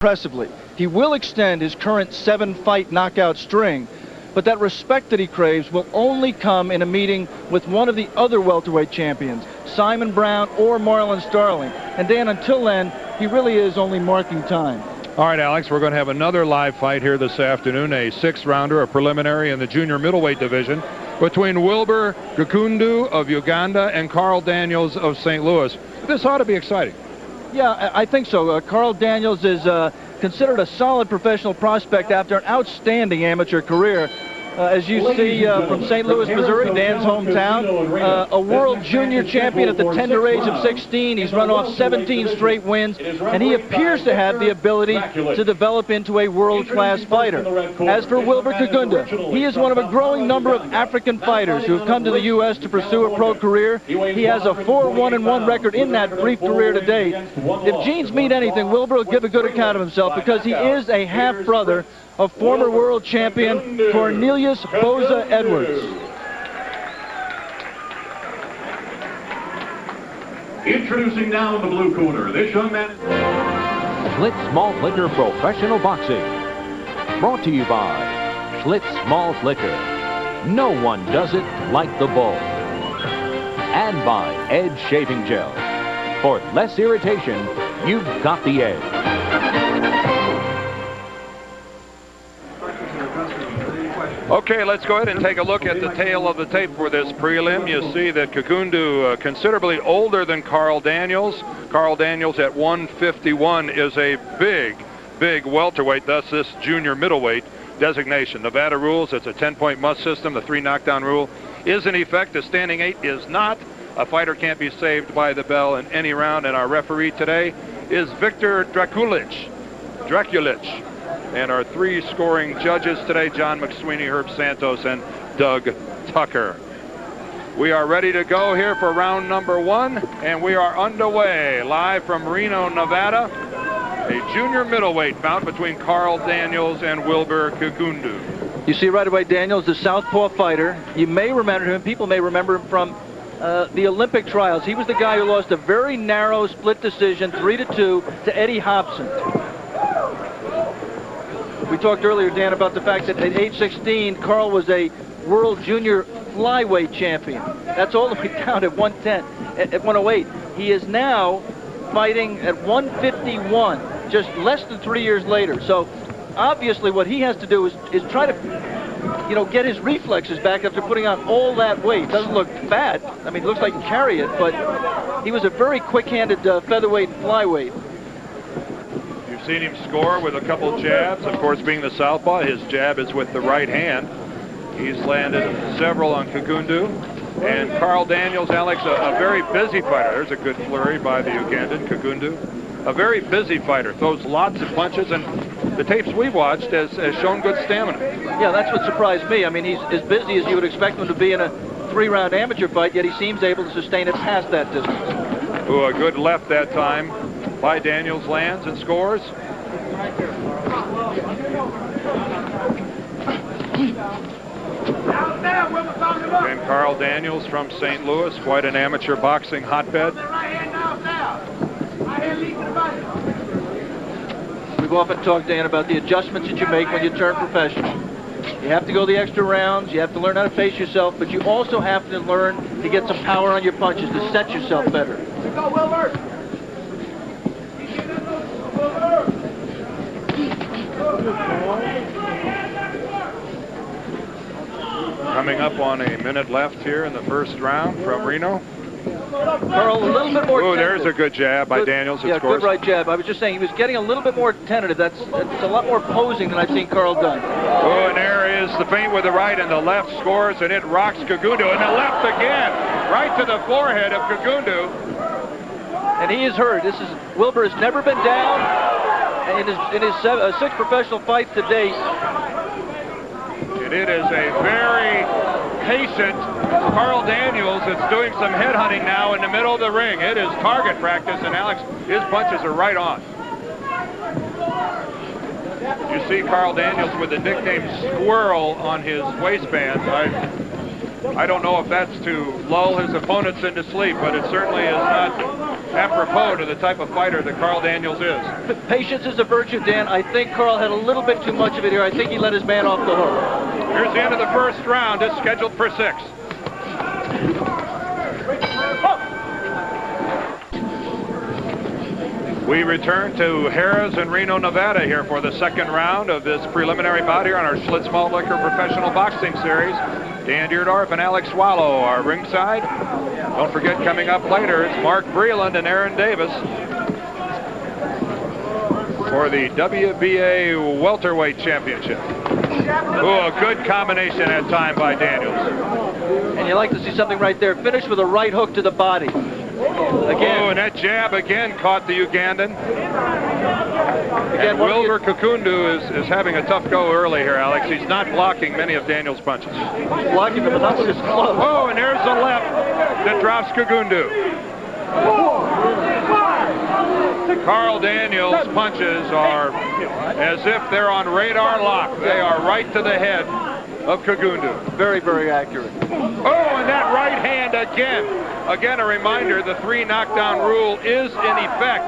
impressively. He will extend his current 7-fight knockout string, but that respect that he craves will only come in a meeting with one of the other welterweight champions, Simon Brown or Marlon Starling. And Dan, until then, he really is only marking time. All right, Alex, we're going to have another live fight here this afternoon, a 6-rounder, a preliminary in the junior middleweight division between Wilber Kigundu of Uganda and Carl Daniels of St. Louis. This ought to be exciting. Yeah, I think so. Carl Daniels is considered a solid professional prospect after an outstanding amateur career. As you see from St. Louis, Missouri, Dan's hometown, a world junior champion at the tender age of 16. He's run off 17 straight wins, and he appears to have the ability to develop into a world-class fighter. As for Wilber Kigundu, he is one of a growing number of African fighters who have come to the U.S. to pursue a pro career. He has a 4-1-1 record in that brief career to date. If genes mean anything, Wilber will give a good account of himself because he is a half-brother of former world champion Cornelius Boza Edwards. Introducing now in the blue corner, this young man. Schlitz Malt Liquor Professional Boxing. Brought to you by Schlitz Malt Liquor. No one does it like the Bull. And by Edge Shaving Gel. For less irritation, you've got the edge. Okay, let's go ahead and take a look at the tail of the tape for this prelim. You see that Kigundu, considerably older than Carl Daniels. Carl Daniels at 151 is a big welterweight, thus this junior middleweight designation. Nevada rules, it's a 10-point must system. The 3 knockdown rule is in effect. The standing 8 is not. A fighter can't be saved by the bell in any round, and our referee today is Victor Drakulich. And our 3 scoring judges today, John McSweeney, Herb Santos, and Doug Tucker. We are ready to go here for round number 1, and we are underway live from Reno, Nevada. A junior middleweight bout between Carl Daniels and Wilber Kigundu. You see right away, Daniels, the southpaw fighter. You may remember him, people may remember him from the Olympic trials. He was the guy who lost a very narrow split decision, 3-2, to Eddie Hobson. We talked earlier, Dan, about the fact that at age 16, Carl was a world junior flyweight champion. That's all the way down at 110, at 108. He is now fighting at 151, just less than 3 years later. So obviously what he has to do is try to, get his reflexes back after putting on all that weight. Doesn't look bad. I mean, it looks like he can carry it, but he was a very quick-handed featherweight and flyweight. Seen him score with a couple jabs. Of course, being the southpaw, his jab is with the right hand. He's landed several on Kigundu. And Carl Daniels, Alex, a very busy fighter. There's a good flurry by the Ugandan, Kigundu. A very busy fighter, throws lots of punches, and the tapes we've watched has shown good stamina. Yeah, that's what surprised me. I mean, he's as busy as you would expect him to be in a 3-round amateur fight, yet he seems able to sustain it past that distance. Ooh, a good left that time by Daniels, lands and scores. And Carl Daniels from St. Louis, quite an amateur boxing hotbed. We've often talked, Dan, about the adjustments that you make when you turn professional. You have to go the extra rounds, you have to learn how to pace yourself, but you also have to learn to get some power on your punches, to set yourself better. Go, Wilber! Coming up on a minute left here in the first round from Reno. Carl, a little bit more. Oh, there's a good jab by Daniels. Yeah, good right jab. I was just saying he was getting a little bit more tentative. That's a lot more posing than I've seen Carl done. Oh, and there is the feint with the right, and the left scores, and it rocks Kigundu, and the left again, right to the forehead of Kigundu. And he is hurt. Wilber has never been down in his 6 professional fights to date. And it is a very patient Carl Daniels that's doing some headhunting now in the middle of the ring. It is target practice, and Alex, his punches are right on. You see Carl Daniels with the nickname Squirrel on his waistband. I don't know if that's to lull his opponents into sleep, but it certainly is not apropos to the type of fighter that Carl Daniels is. Patience is a virtue, Dan. I think Carl had a little bit too much of it here. I think he let his man off the hook. Here's the end of the first round. It's scheduled for 6. We return to Harrah's in Reno, Nevada here for the second round of this preliminary bout here on our Schlitz Malt Liquor Professional Boxing Series. Dan Deerdorf and Alex Swallow are ringside. Don't forget, coming up later, it's Mark Breland and Aaron Davis for the WBA Welterweight Championship. Oh, a good combination at time by Daniels. And you like to see something right there. Finish with a right hook to the body. Again. Oh, and that jab again caught the Ugandan. And Wilber Kigundu is having a tough go early here, Alex. He's not blocking many of Daniels' punches. He's blocking them, but not with his club. Oh, and there's the left that drops Kigundu. Carl Daniels' punches are as if they're on radar lock. They are right to the head of Kigundu. Very, very accurate. Oh, and that right hand again. Again, a reminder, the 3 knockdown rule is in effect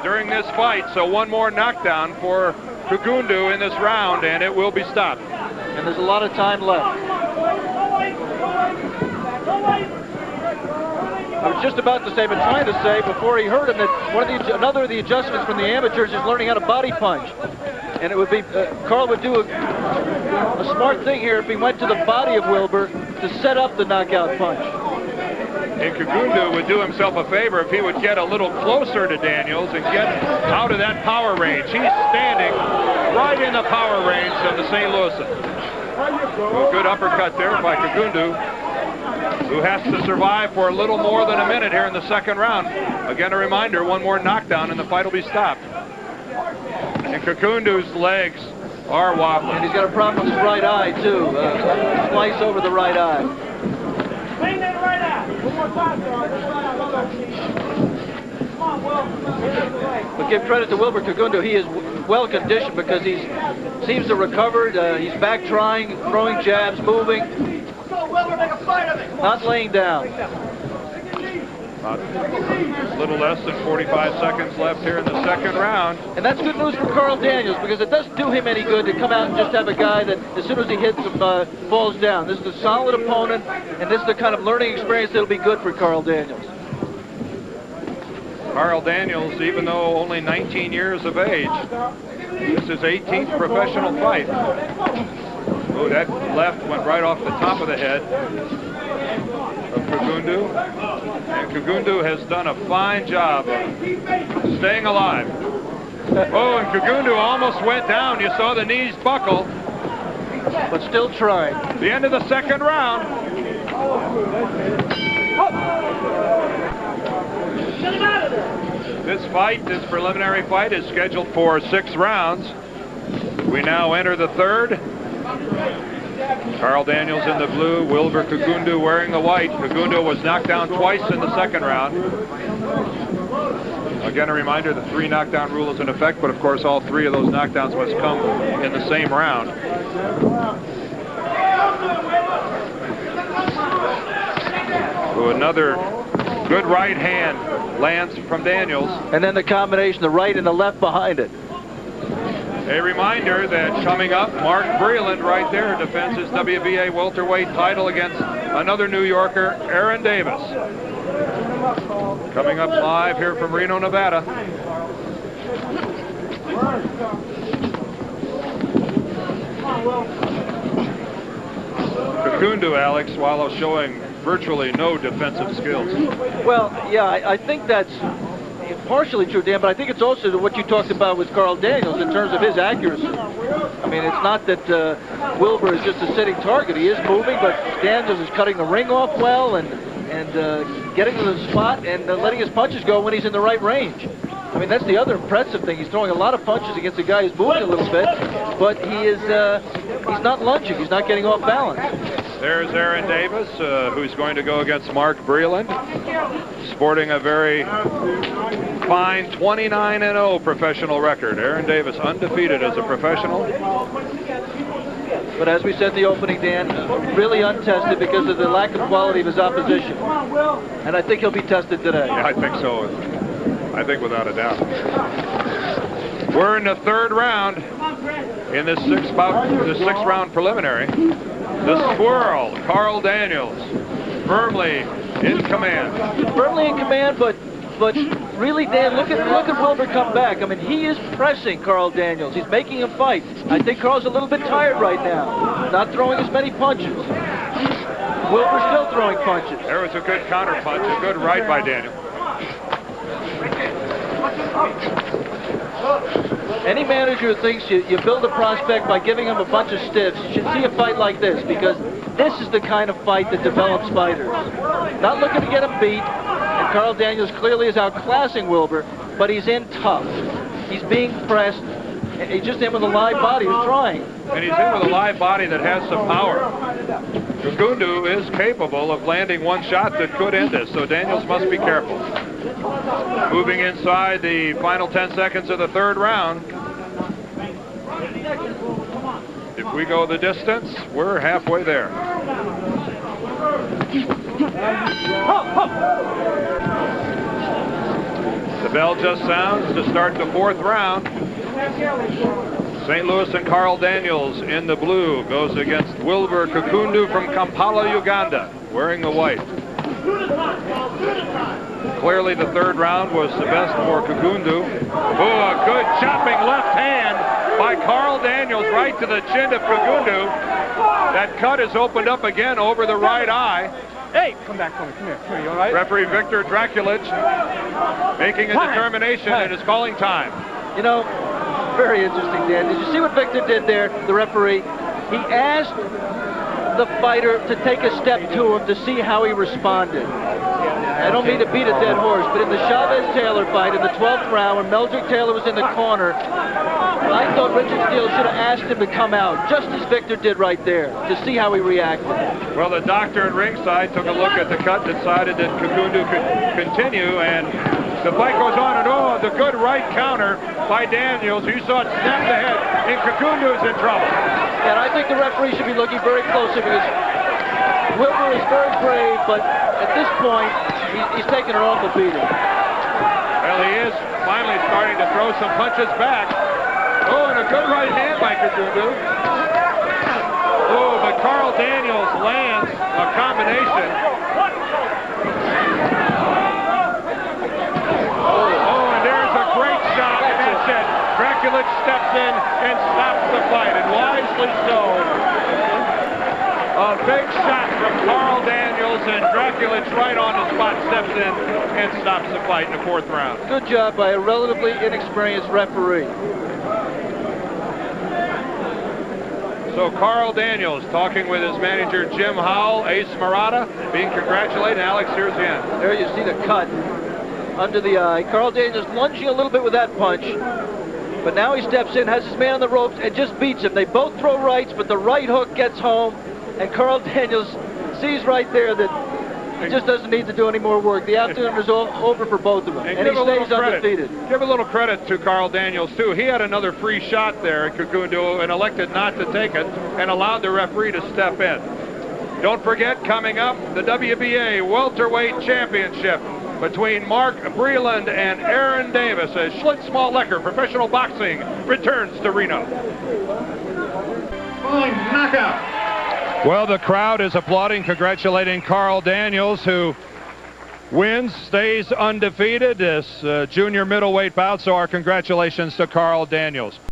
during this fight. So one more knockdown for Kigundu in this round, and it will be stopped. And there's a lot of time left. I was just about to say, but trying to say before he hurt him, that another of the adjustments from the amateurs is learning how to body punch. And it would be, Carl would do a smart thing here if he went to the body of Wilber to set up the knockout punch. And Kigundu would do himself a favor if he would get a little closer to Daniels and get out of that power range. He's standing right in the power range of the St. Louisan. A good uppercut there by Kigundu, who has to survive for a little more than a minute here in the second round. Again, a reminder, one more knockdown and the fight will be stopped. And Kigundu's legs are wobbling. And he's got a problem with his right eye, too. Slice over the right eye. Clean that right eye. One more time, come on, Will. But give credit to Wilber Kigundu. He is well conditioned because he seems to recover. He's back trying, throwing jabs, moving. Go, Wilber, make a fight of it. Not laying down. A little less than 45 seconds left here in the second round. And that's good news for Carl Daniels because it doesn't do him any good to come out and just have a guy that as soon as he hits him falls down. This is a solid opponent, and this is the kind of learning experience that'll be good for Carl Daniels. Carl Daniels, even though only 19 years of age, this is his 18th professional fight. Oh, that left went right off the top of the head of Kigundu. And Kigundu has done a fine job of staying alive. Oh, and Kigundu almost went down. You saw the knees buckle. But still trying. The end of the second round. This fight, this preliminary fight, is scheduled for 6 rounds. We now enter the third. Carl Daniels in the blue, Wilber Kigundu wearing the white. Kigundu was knocked down twice in the second round. Again, a reminder, the 3 knockdown rule is in effect, but of course all 3 of those knockdowns must come in the same round. So another good right hand lands from Daniels. And then the combination, the right and the left behind it. A reminder that coming up, Mark Breland right there defends his WBA welterweight title against another New Yorker, Aaron Davis. Coming up live here from Reno, Nevada. Kigundu, Alex, while showing virtually no defensive skills. Well, yeah, I think that's partially true, Dan, but I think it's also what you talked about with Carl Daniels in terms of his accuracy. I mean, it's not that Wilber is just a sitting target. He is moving, but Daniels is cutting the ring off well and getting to the spot and letting his punches go when he's in the right range. I mean, that's the other impressive thing. He's throwing a lot of punches against a guy who's moving a little bit, but he's not lunging. He's not getting off balance. There's Aaron Davis, who's going to go against Mark Breland, sporting a very fine 29-0 professional record. Aaron Davis undefeated as a professional. But as we said in the opening, Dan, really untested because of the lack of quality of his opposition. And I think he'll be tested today. Yeah, I think so. I think without a doubt. We're in the third round in this sixth round preliminary. The Squirrel, Carl Daniels, firmly in command. Firmly in command, but really, Dan, look at Wilber come back. I mean, he is pressing Carl Daniels. He's making him fight. I think Carl's a little bit tired right now, not throwing as many punches. Wilber's still throwing punches. There was a good counter punch, a good right by Daniel. Any manager who thinks you build a prospect by giving him a bunch of stiffs should see a fight like this, because this is the kind of fight that develops fighters. Not looking to get him beat, and Carl Daniels clearly is outclassing Wilber, but he's in tough. He's being pressed. He's just in with a live body. He's trying. And he's in with a live body that has some power. Kigundu is capable of landing one shot that could end this, so Daniels must be careful. Moving inside the final 10 seconds of the third round. If we go the distance, we're halfway there. The bell just sounds to start the fourth round. St. Louis and Carl Daniels in the blue goes against Wilber Kigundu from Kampala, Uganda, wearing the white. Clearly the third round was the best for Kigundu. Oh, a good chopping left hand by Carl Daniels right to the chin of Kigundu. That cut is opened up again over the right eye. Hey, come back for me. Come here, you all right? Referee Victor Drakulich making a determination and is calling time. You know, very interesting, Dan. Did you see what Victor did there, the referee? He asked the fighter to take a step to him to see how he responded. I don't mean to beat a dead horse, but in the Chavez-Taylor fight in the 12th round, when Meldrick Taylor was in the corner, I thought Richard Steele should have asked him to come out, just as Victor did right there, to see how he reacted. Well, the doctor at ringside took a look at the cut, decided that Kigundu could continue, and the fight goes on, and oh, the good right counter by Daniels. You saw it snap the head, and Kigundu's in trouble. And I think the referee should be looking very closely, because Wilber is very brave, but at this point, he's taking an awful beating. Well, he is finally starting to throw some punches back. Oh, and a good right hand by Kigundu. Oh, but Carl Daniels lands a combination. Oh, and there's a great shot, and that's it. Drakulich steps in and stops the fight, and wisely so. A big shot from Carl Daniels, and Drakulich right on the spot steps in and stops the fight in the fourth round. Good job by a relatively inexperienced referee. So Carl Daniels talking with his manager Jim Howell, Ace Murata, being congratulated. Alex, here's the end. There you see the cut under the eye. Carl Daniels lunging a little bit with that punch, but now he steps in, has his man on the ropes, and just beats him. They both throw rights, but the right hook gets home, and Carl Daniels sees right there that he just doesn't need to do any more work. The afternoon is over for both of them, and he stays undefeated. Give a little credit to Carl Daniels, too. He had another free shot there at Kigundu and elected not to take it and allowed the referee to step in. Don't forget, coming up, the WBA Welterweight Championship between Mark Breland and Aaron Davis as Schlitz Malt Liquor Professional Boxing returns to Reno. Fine knockout. Well, the crowd is applauding, congratulating Carl Daniels, who wins, stays undefeated this junior middleweight bout. So our congratulations to Carl Daniels.